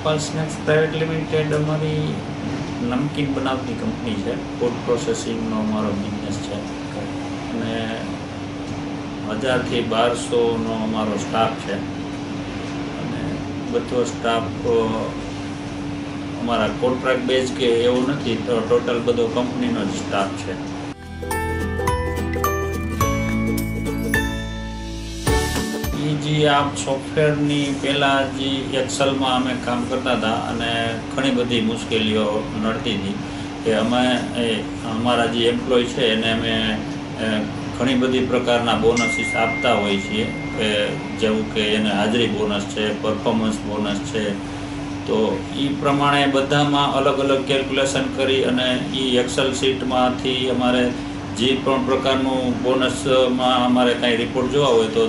Gopal snacks private limited અમારી નમકીન બનાવતી company છે. ફૂડ પ્રોસેસિંગનો અમારો બિઝનેસ છે અને 1000થી 1200નો અમારો સ્ટાફ છે અને બધો સ્ટાફ અમારા કોન્ટ્રાક્ટ બેઝ કે એવું નથી, તો ટોટલ બધો કંપનીનો જ સ્ટાફ છે. જે આ સોફ્ટવેરની પહેલાં જે એક્સેલમાં અમે કામ કરતા હતા અને ઘણી બધી મુશ્કેલીઓ નડતી હતી કે અમે અમારા જે એમ્પ્લોય છે એને અમે ઘણી બધી પ્રકારના બોનસીસ આપતા હોઈએ છીએ, કે જેવું કે એને હાજરી બોનસ છે, પરફોર્મન્સ બોનસ છે. તો એ પ્રમાણે બધામાં અલગ અલગ કેલ્ક્યુલેશન કરી અને એ એક્સેલ શીટમાંથી અમારે જે પણ પ્રકારનું બોનસમાં અમારે કાંઈ રિપોર્ટ જોવા હોય તો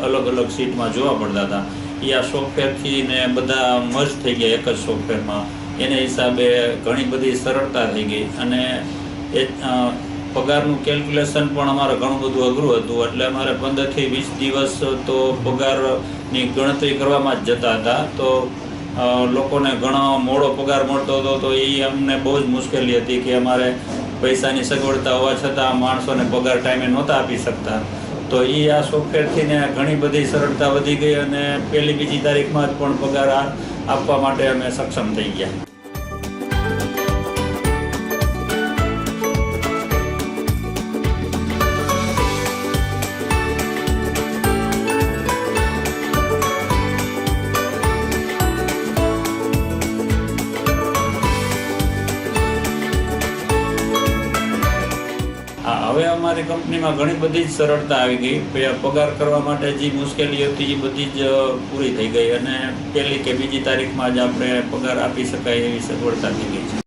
અલગ અલગ શીટમાં જોવા પડતા હતા. એ આ સોફ્ટવેરથી ને બધા મર્જ થઈ ગયા એક જ સોફ્ટવેરમાં. એને હિસાબે ઘણી બધી સરળતા થઈ ગઈ અને એ પગારનું કેલ્ક્યુલેશન પણ અમારે ઘણું બધું અઘરું હતું. એટલે અમારે 15થી 20 દિવસ તો પગારની ગણતરી કરવામાં જ જતા હતા. તો લોકોને ઘણો મોડો પગાર મળતો હતો, તો એ અમને બહુ જ મુશ્કેલી હતી કે અમારે પૈસાની સગવડતા હોવા છતાં માણસોને પગાર ટાઈમે નહોતા આપી શકતા. તો એ આ સોફ્ટવેરથી ને ઘણી બધી સરળતા વધી ગઈ અને પહેલી બીજી તારીખમાં જ પણ પગાર આપવા માટે અમે સક્ષમ થઈ ગયા. હવે અમારી કંપનીમાં ઘણી બધી જ સરળતા આવી ગઈ. પગાર કરવા માટે જે મુશ્કેલીઓ હતી એ બધી જ પૂરી થઈ ગઈ અને પહેલી કે બીજી તારીખમાં જ આપણે પગાર આપી શકાય એવી સગવડતા થઈ ગઈ છે.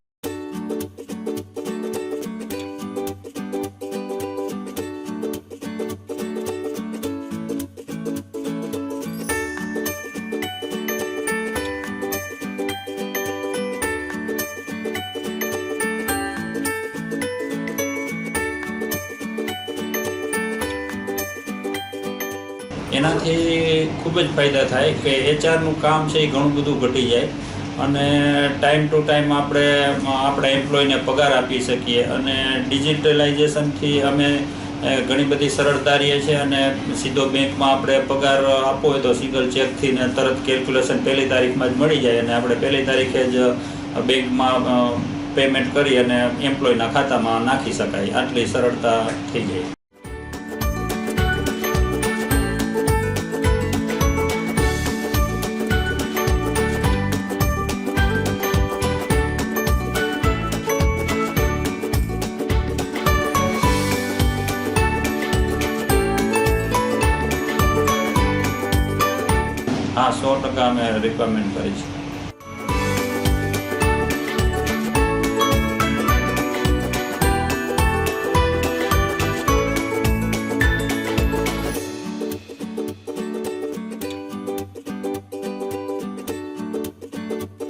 એનાથી ખૂબ જ ફાયદા થાય કે એચઆરનું કામ છે એ ઘણું બધું ઘટી જાય અને ટાઈમ ટુ ટાઈમ આપણે આપણા એમ્પ્લોયને પગાર આપી શકીએ. અને ડિજિટલાઇઝેશનથી અમે ઘણી બધી સરળતા રહીએ છીએ અને સીધો બેંકમાં આપણે પગાર આપવો હોય તો સિંગલ ચેકથી ને તરત કેલ્ક્યુલેશન પહેલી તારીખમાં જ મળી જાય અને આપણે પહેલી તારીખે જ બેંકમાં પેમેન્ટ કરી અને એમ્પ્લોયના ખાતામાં નાખી શકાય. આટલી સરળતા થઈ જાય. હા, 100% અમે રિકમેન્ડ કરીશું.